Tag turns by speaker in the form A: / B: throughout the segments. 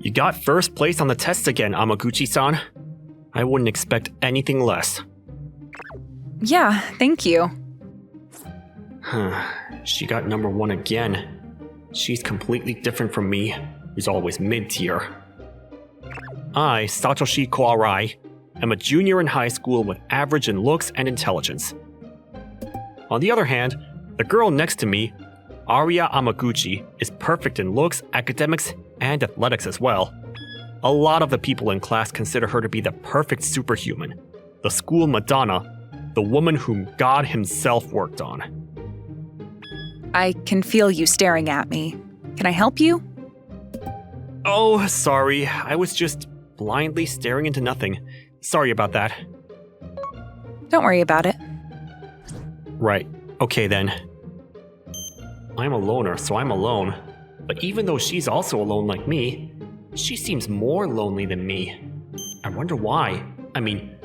A: You got first place on the test again, Amaguchi-san. I wouldn't expect anything less.
B: Yeah, thank you.
A: She got number 1 again. She's completely different from me, who's always mid-tier. I, Satoshi Koarai, am a junior in high school with average in looks and intelligence. On the other hand, the girl next to me, Aria Amaguchi, is perfect in looks, academics, and athletics as well. A lot of the people in class consider her to be the perfect superhuman, the school Madonna, the woman whom God himself worked on.
B: I can feel you staring at me. Can I help you?
A: Oh, sorry. I was just blindly staring into nothing. Sorry about that.
B: Don't worry about it.
A: Right. Okay then. I'm a loner, so I'm alone. But even though she's also alone like me, she seems more lonely than me. I wonder why. I mean,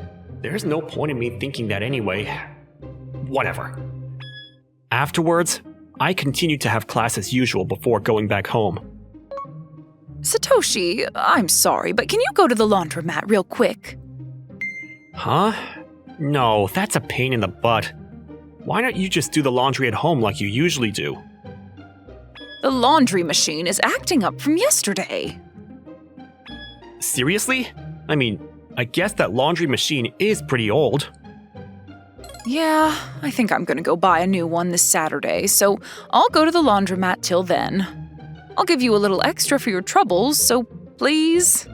A: there's no point in me thinking that anyway. Whatever. Afterwards, I continued to have class as usual before going back home.
B: Satoshi, I'm sorry, but can you go to the laundromat real quick?
A: Huh? No, that's a pain in the butt. Why don't you just do the laundry at home like you usually do?
B: The laundry machine is acting up from yesterday.
A: Seriously? I mean, I guess that laundry machine is pretty old.
B: Yeah, I think I'm gonna go buy a new one this Saturday, so I'll go to the laundromat till then. I'll give you a little extra for your troubles, so please?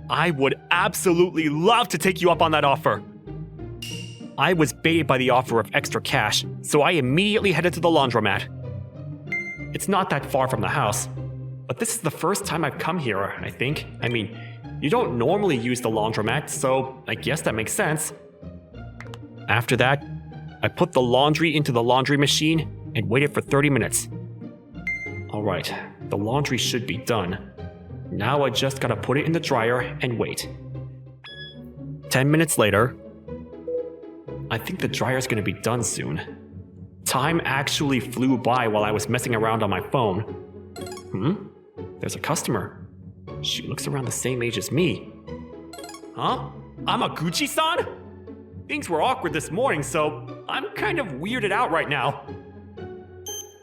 A: I would absolutely love to take you up on that offer. I was baited by the offer of extra cash, so I immediately headed to the laundromat. It's not that far from the house, but this is the first time I've come here, I think. I mean, you don't normally use the laundromat, so I guess that makes sense. After that, I put the laundry into the laundry machine and waited for 30 minutes. Alright, the laundry should be done. Now I just gotta put it in the dryer and wait. 10 minutes later, I think the dryer's gonna be done soon. Time actually flew by while I was messing around on my phone. There's a customer. She looks around the same age as me. Huh? Amaguchi-san? Things were awkward this morning, so I'm kind of weirded out right now.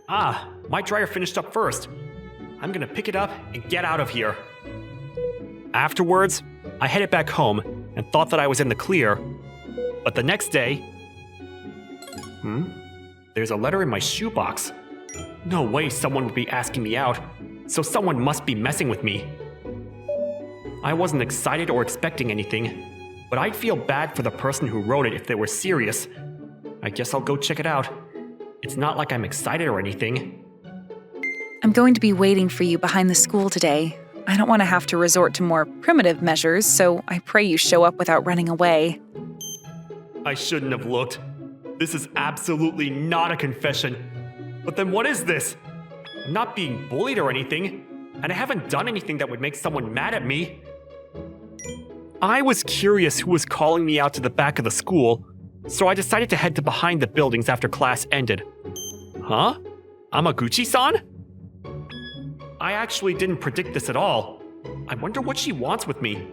A: Ah, my dryer finished up first. I'm gonna pick it up and get out of here. Afterwards, I headed back home and thought that I was in the clear. But the next day... There's a letter in my shoebox. No way someone would be asking me out, so someone must be messing with me. I wasn't excited or expecting anything, but I'd feel bad for the person who wrote it if they were serious. I guess I'll go check it out. It's not like I'm excited or anything.
B: I'm going to be waiting for you behind the school today. I don't want to have to resort to more primitive measures, so I pray you show up without running away.
A: I shouldn't have looked. This is absolutely not a confession. But then what is this? I'm not being bullied or anything, and I haven't done anything that would make someone mad at me. I was curious who was calling me out to the back of the school, so I decided to head to behind the buildings after class ended. Huh? Amaguchi-san? I actually didn't predict this at all. I wonder what she wants with me.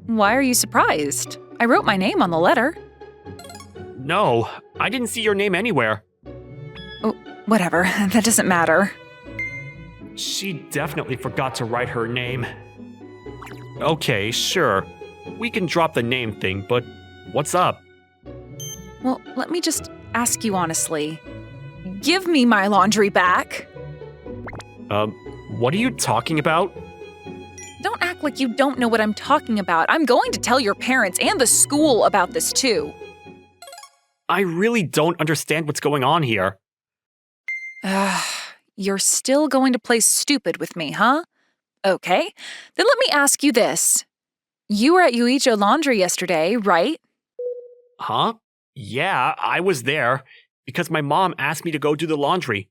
B: Why are you surprised? I wrote my name on the letter.
A: No, I didn't see your name anywhere.
B: Oh, whatever, that doesn't matter.
A: She definitely forgot to write her name. Okay, sure. We can drop the name thing, but what's up?
B: Well, let me just ask you honestly. Give me my laundry back.
A: What are you talking about?
B: Don't act like you don't know what I'm talking about. I'm going to tell your parents and the school about this too.
A: I really don't understand what's going on here.
B: You're still going to play stupid with me, huh? Okay, then let me ask you this. You were at Yuicho Laundry yesterday, right?
A: Huh? Yeah, I was there, because my mom asked me to go do the laundry.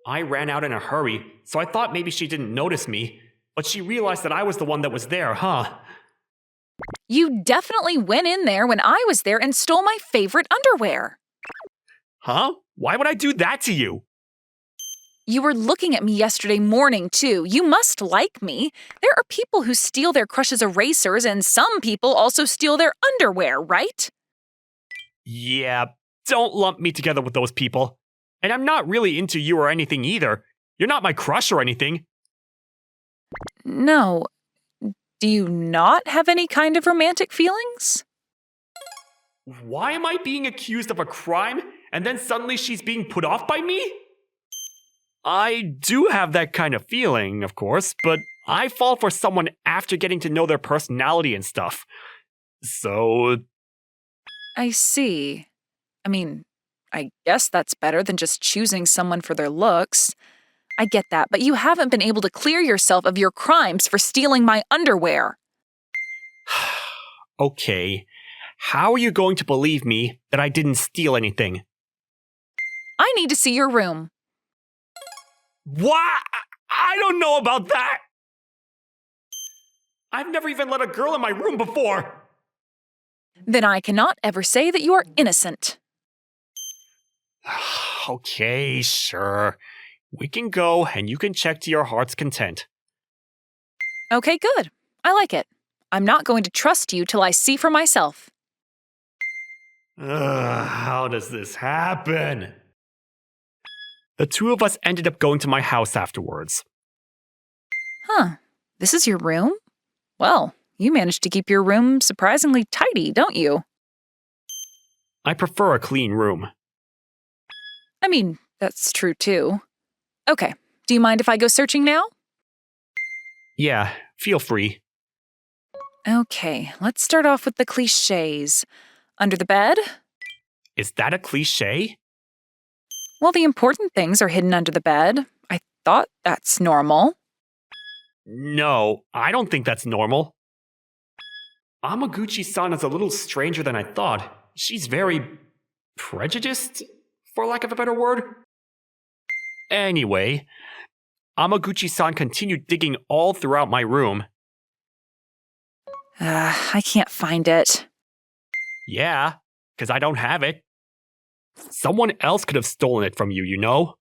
A: I ran out in a hurry, so I thought maybe she didn't notice me, but she realized that I was the one that was there, huh?
B: You definitely went in there when I was there and stole my favorite underwear.
A: Huh? Why would I do that to you?
B: You were looking at me yesterday morning, too. You must like me. There are people who steal their crush's erasers, and some people also steal their underwear, right?
A: Yeah, don't lump me together with those people. And I'm not really into you or anything either. You're not my crush or anything.
B: No. Do you not have any kind of romantic feelings?
A: Why am I being accused of a crime, and then suddenly she's being put off by me? I do have that kind of feeling, of course, but I fall for someone after getting to know their personality and stuff. So...
B: I see. I mean, I guess that's better than just choosing someone for their looks. I get that, but you haven't been able to clear yourself of your crimes for stealing my underwear.
A: Okay, how are you going to believe me that I didn't steal anything?
B: I need to see your room.
A: What? I don't know about that! I've never even let a girl in my room before!
B: Then I cannot ever say that you are innocent.
A: Okay, sure. We can go and you can check to your heart's content.
B: Okay, good. I like it. I'm not going to trust you till I see for myself.
A: How does this happen? The two of us ended up going to my house afterwards.
B: Huh. This is your room? Well, you managed to keep your room surprisingly tidy, don't you?
A: I prefer a clean room.
B: I mean, that's true too. Okay, do you mind if I go searching now?
A: Yeah, feel free.
B: Okay, let's start off with the cliches. Under the bed?
A: Is that a cliche?
B: Well, the important things are hidden under the bed. I thought that's normal.
A: No, I don't think that's normal. Amaguchi-san is a little stranger than I thought. She's very prejudiced, for lack of a better word. Anyway, Amaguchi-san continued digging all throughout my room.
B: I can't find it.
A: Yeah, because I don't have it. Someone else could have stolen it from you, you know?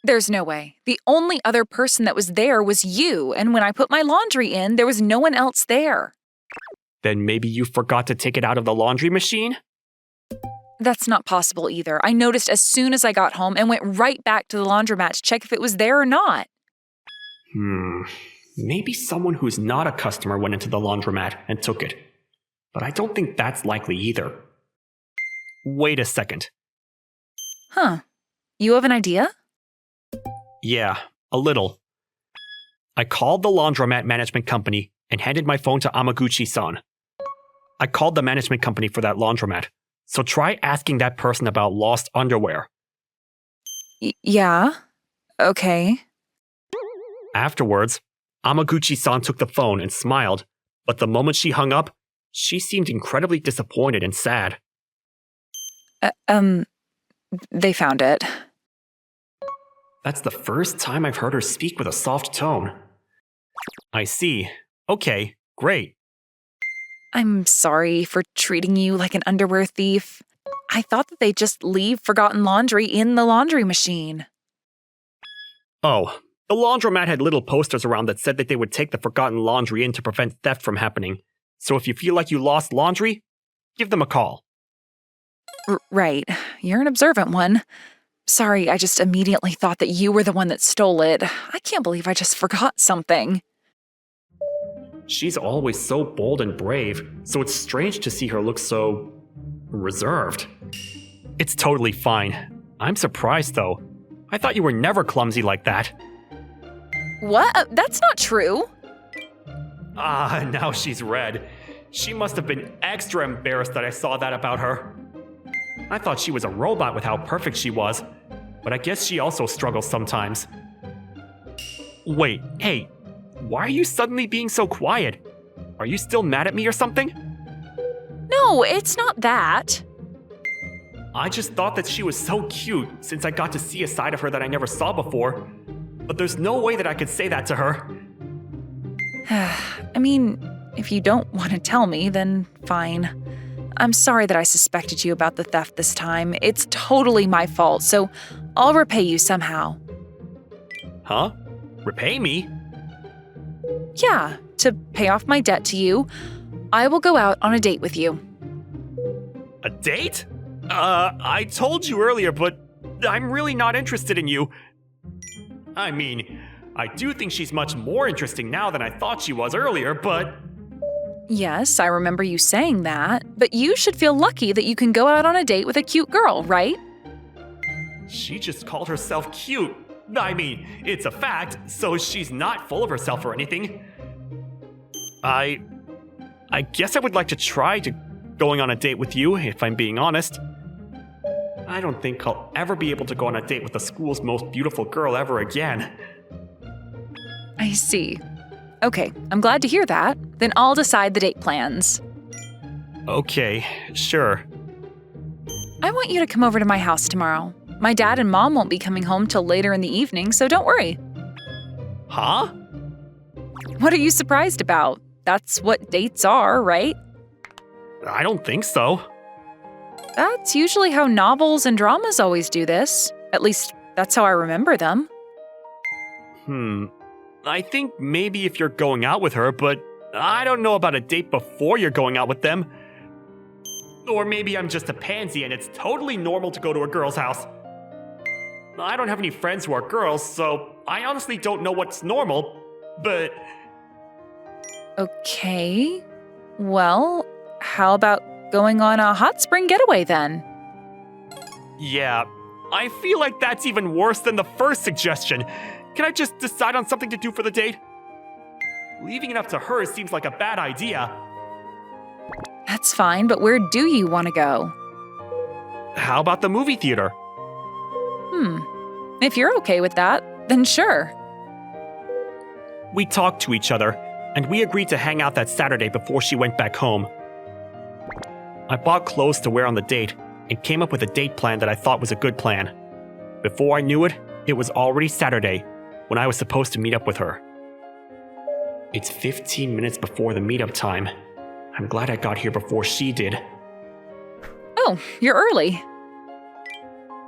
B: There's no way. The only other person that was there was you, and when I put my laundry in, there was no one else there.
A: Then maybe you forgot to take it out of the laundry machine?
B: That's not possible either. I noticed as soon as I got home and went right back to the laundromat to check if it was there or not.
A: Maybe someone who's not a customer went into the laundromat and took it. But I don't think that's likely either. Wait a second.
B: Huh. You have an idea?
A: Yeah, a little. I called the laundromat management company and handed my phone to Amaguchi-san. I called the management company for that laundromat, so try asking that person about lost underwear.
B: Yeah. Okay.
A: Afterwards, Amaguchi-san took the phone and smiled, but the moment she hung up, she seemed incredibly disappointed and sad.
B: They found it.
A: That's the first time I've heard her speak with a soft tone. I see. Okay, great.
B: I'm sorry for treating you like an underwear thief. I thought that they'd just leave forgotten laundry in the laundry machine.
A: Oh, the laundromat had little posters around that said that they would take the forgotten laundry in to prevent theft from happening. So if you feel like you lost laundry, give them a call.
B: Right. You're an observant one. Sorry, I just immediately thought that you were the one that stole it. I can't believe I just forgot something.
A: She's always so bold and brave, so it's strange to see her look so reserved. It's totally fine. I'm surprised though. I thought you were never clumsy like that.
B: What? That's not true.
A: Now she's red. She must have been extra embarrassed that I saw that about her. I thought she was a robot with how perfect she was, but I guess she also struggles sometimes. Wait, hey, why are you suddenly being so quiet? Are you still mad at me or something?
B: No, it's not that.
A: I just thought that she was so cute since I got to see a side of her that I never saw before. But there's no way that I could say that to her.
B: I mean, if you don't want to tell me, then fine. I'm sorry that I suspected you about the theft this time. It's totally my fault, so I'll repay you somehow.
A: Huh? Repay me?
B: Yeah, to pay off my debt to you, I will go out on a date with you.
A: A date? I told you earlier, but I'm really not interested in you. I mean, I do think she's much more interesting now than I thought she was earlier, but...
B: Yes, I remember you saying that, but you should feel lucky that you can go out on a date with a cute girl, right?
A: She just called herself cute. I mean, it's a fact, so she's not full of herself or anything. I guess I would like to try going on a date with you, if I'm being honest. I don't think I'll ever be able to go on a date with the school's most beautiful girl ever again.
B: I see. Okay, I'm glad to hear that. Then I'll decide the date plans.
A: Okay, sure.
B: I want you to come over to my house tomorrow. My dad and mom won't be coming home till later in the evening, so don't worry.
A: Huh?
B: What are you surprised about? That's what dates are, right?
A: I don't think so.
B: That's usually how novels and dramas always do this. At least, that's how I remember them.
A: I think maybe if you're going out with her, but I don't know about a date before you're going out with them. Or maybe I'm just a pansy and it's totally normal to go to a girl's house. I don't have any friends who are girls, so I honestly don't know what's normal, but...
B: Okay. Well, how about going on a hot spring getaway then?
A: Yeah, I feel like that's even worse than the first suggestion. Can I just decide on something to do for the date? Leaving it up to her seems like a bad idea.
B: That's fine, but where do you want to go?
A: How about the movie theater?
B: If you're okay with that, then sure.
A: We talked to each other, and we agreed to hang out that Saturday before she went back home. I bought clothes to wear on the date, and came up with a date plan that I thought was a good plan. Before I knew it, it was already Saturday, when I was supposed to meet up with her. It's 15 minutes before the meetup time. I'm glad I got here before she did.
B: Oh, you're early.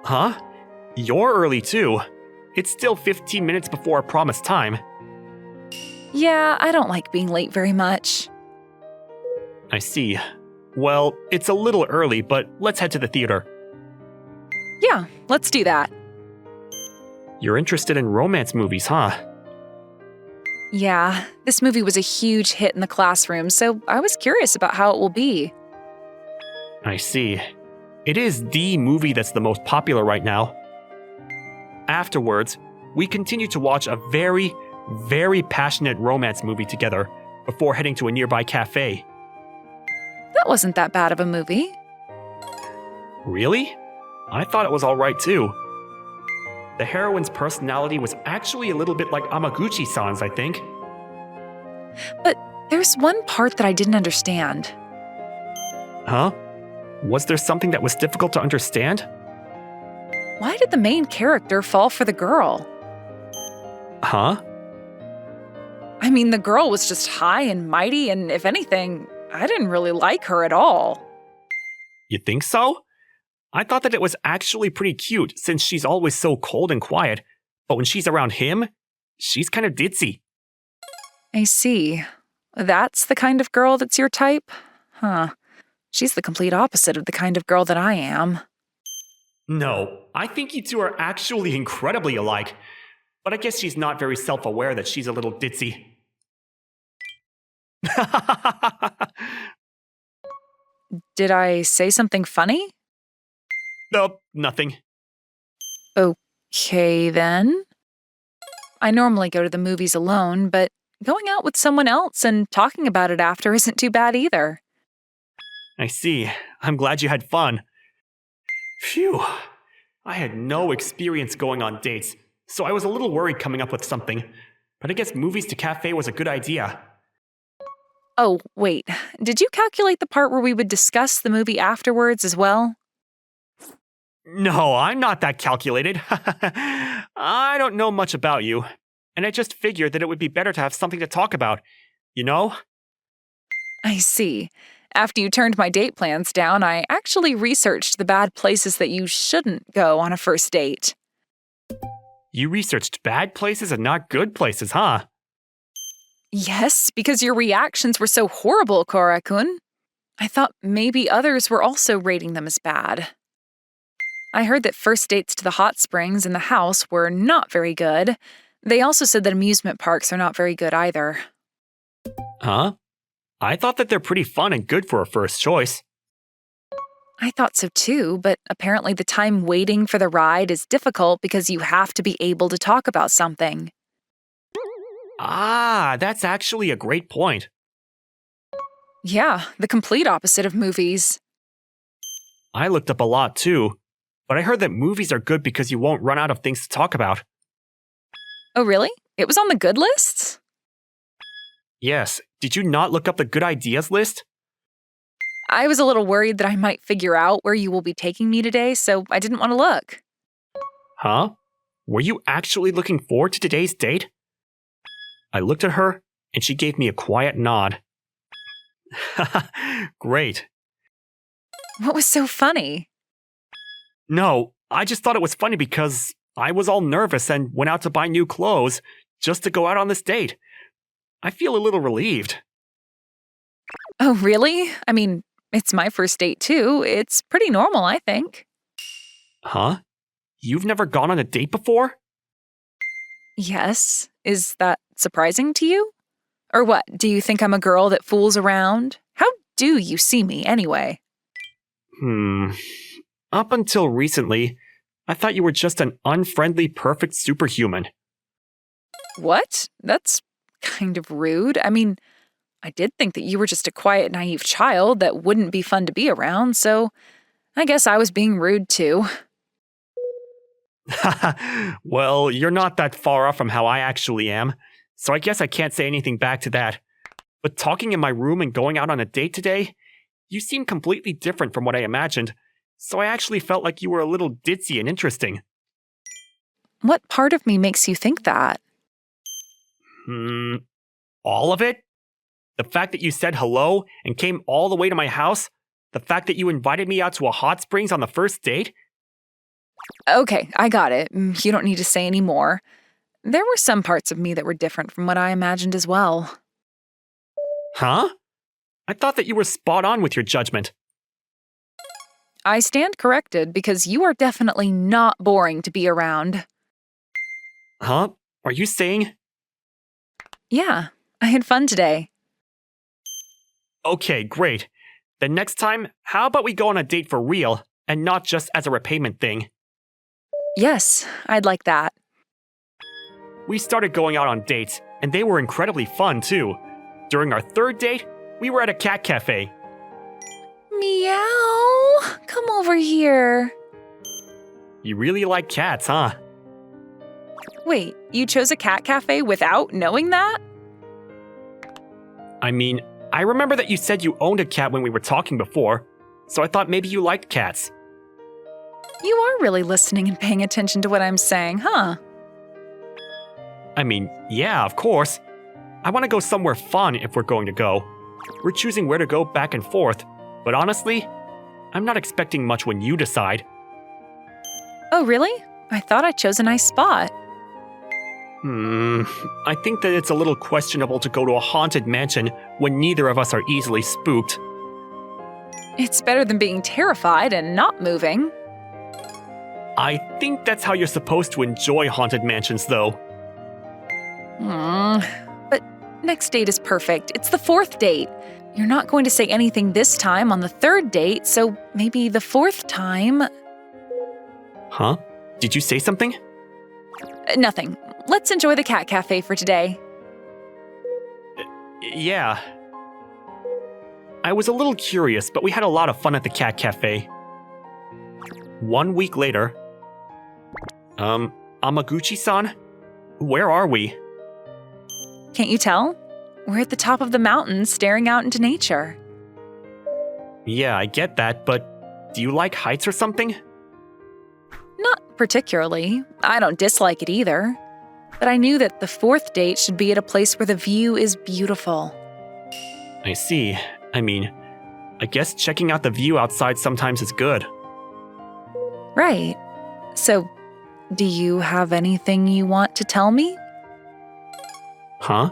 A: Huh? You're early too. It's still 15 minutes before our promised time.
B: Yeah, I don't like being late very much.
A: I see. Well, it's a little early, but let's head to the theater.
B: Yeah, let's do that.
A: You're interested in romance movies, huh?
B: Yeah, this movie was a huge hit in the classroom, so I was curious about how it will be.
A: I see. It is the movie that's the most popular right now. Afterwards, we continued to watch a very, very passionate romance movie together before heading to a nearby cafe.
B: That wasn't that bad of a movie.
A: Really? I thought it was alright too. The heroine's personality was actually a little bit like Amaguchi-san's, I think.
B: But there's one part that I didn't understand.
A: Huh? Was there something that was difficult to understand?
B: Why did the main character fall for the girl?
A: Huh?
B: I mean, the girl was just high and mighty, and if anything, I didn't really like her at all.
A: You think so? I thought that it was actually pretty cute since she's always so cold and quiet, but when she's around him, she's kind of ditzy.
B: I see. That's the kind of girl that's your type? Huh. She's the complete opposite of the kind of girl that I am.
A: No, I think you two are actually incredibly alike, but I guess she's not very self-aware that she's a little ditzy.
B: Did I say something funny?
A: Nope, nothing.
B: Okay, then. I normally go to the movies alone, but going out with someone else and talking about it after isn't too bad either.
A: I see. I'm glad you had fun. Phew. I had no experience going on dates, so I was a little worried coming up with something. But I guess movies to cafe was a good idea.
B: Oh, wait. Did you calculate the part where we would discuss the movie afterwards as well?
A: No, I'm not that calculated. I don't know much about you, and I just figured that it would be better to have something to talk about, you know?
B: I see. After you turned my date plans down, I actually researched the bad places that you shouldn't go on a first date.
A: You researched bad places and not good places, huh?
B: Yes, because your reactions were so horrible, Korakun. I thought maybe others were also rating them as bad. I heard that first dates to the hot springs and the house were not very good. They also said that amusement parks are not very good either.
A: Huh? I thought that they're pretty fun and good for a first choice.
B: I thought so too, but apparently the time waiting for the ride is difficult because you have to be able to talk about something.
A: Ah, that's actually a great point.
B: Yeah, the complete opposite of movies.
A: I looked up a lot too, but I heard that movies are good because you won't run out of things to talk about.
B: Oh, really? It was on the good lists?
A: Yes, did you not look up the good ideas list?
B: I was a little worried that I might figure out where you will be taking me today, so I didn't want to look.
A: Huh? Were you actually looking forward to today's date? I looked at her, and she gave me a quiet nod. Great.
B: What was so funny?
A: No, I just thought it was funny because I was all nervous and went out to buy new clothes just to go out on this date. I feel a little relieved.
B: Oh, really? I mean, it's my first date too. It's pretty normal, I think.
A: Huh? You've never gone on a date before?
B: Yes. Is that surprising to you? Or what, do you think I'm a girl that fools around? How do you see me anyway?
A: Up until recently, I thought you were just an unfriendly, perfect superhuman.
B: What? That's kind of rude. I mean, I did think that you were just a quiet, naive child that wouldn't be fun to be around, so I guess I was being rude too.
A: Well, you're not that far off from how I actually am, so I guess I can't say anything back to that. But talking in my room and going out on a date today, you seem completely different from what I imagined, so I actually felt like you were a little ditzy and interesting.
B: What part of me makes you think that?
A: All of it? The fact that you said hello and came all the way to my house? The fact that you invited me out to a hot springs on the first date?
B: Okay, I got it. You don't need to say any more. There were some parts of me that were different from what I imagined as well.
A: Huh? I thought that you were spot on with your judgment.
B: I stand corrected because you are definitely not boring to be around.
A: Huh? Are you saying?
B: Yeah, I had fun today.
A: Okay, great. Then next time, how about we go on a date for real and not just as a repayment thing?
B: Yes, I'd like that.
A: We started going out on dates, and they were incredibly fun too. During our third date, we were at a cat cafe.
B: Meow! Come over here.
A: You really like cats, huh?
B: Wait, you chose a cat cafe without knowing that?
A: I mean, I remember that you said you owned a cat when we were talking before, so I thought maybe you liked cats.
B: You are really listening and paying attention to what I'm saying, huh?
A: I mean, yeah, of course. I want to go somewhere fun if we're going to go. We're choosing where to go back and forth, but honestly, I'm not expecting much when you decide.
B: Oh, really? I thought I chose a nice spot.
A: I think that it's a little questionable to go to a haunted mansion when neither of us are easily spooked.
B: It's better than being terrified and not moving.
A: I think that's how you're supposed to enjoy haunted mansions, though.
B: But next date is perfect. It's the fourth date. You're not going to say anything this time on the third date, so maybe the fourth time.
A: Huh? Did you say something?
B: Nothing. Let's enjoy the cat cafe for today.
A: Yeah. I was a little curious, but we had a lot of fun at the cat cafe. 1 week later. Amaguchi-san? Where are we?
B: Can't you tell? We're at the top of the mountain staring out into nature.
A: Yeah, I get that, but do you like heights or something?
B: Not particularly. I don't dislike it either. But I knew that the fourth date should be at a place where the view is beautiful.
A: I see. I mean, I guess checking out the view outside sometimes is good.
B: Right. So, Do you have anything you want to tell me?
A: Huh?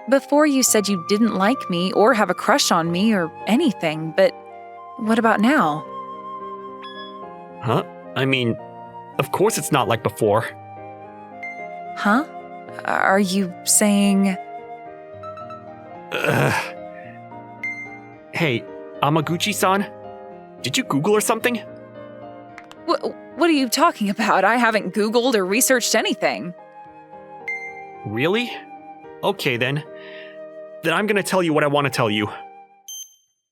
B: Before you said you didn't like me or have a crush on me or anything, but what about now?
A: Huh? I mean, of course it's not like before.
B: Huh? Are you saying…
A: Ugh. Hey, Amaguchi-san? Did you Google or something?
B: What are you talking about? I haven't Googled or researched anything.
A: Really? Okay then. Then I'm gonna tell you what I want to tell you.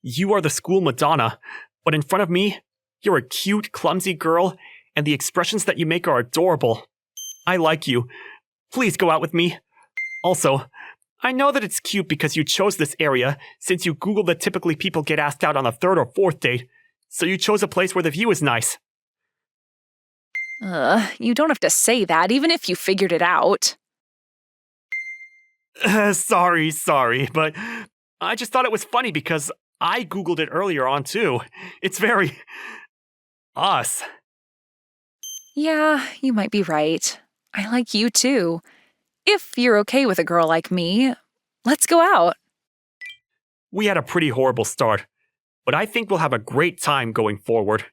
A: You are the school Madonna, but in front of me, you're a cute, clumsy girl, and the expressions that you make are adorable. I like you. Please go out with me. Also, I know that it's cute because you chose this area since you Googled that typically people get asked out on the third or fourth date, so you chose a place where the view is nice.
B: You don't have to say that, even if you figured it out.
A: Sorry, but I just thought it was funny because I Googled it earlier on too. It's very… us.
B: Yeah, you might be right. I like you too. If you're okay with a girl like me, let's go out.
A: We had a pretty horrible start, but I think we'll have a great time going forward.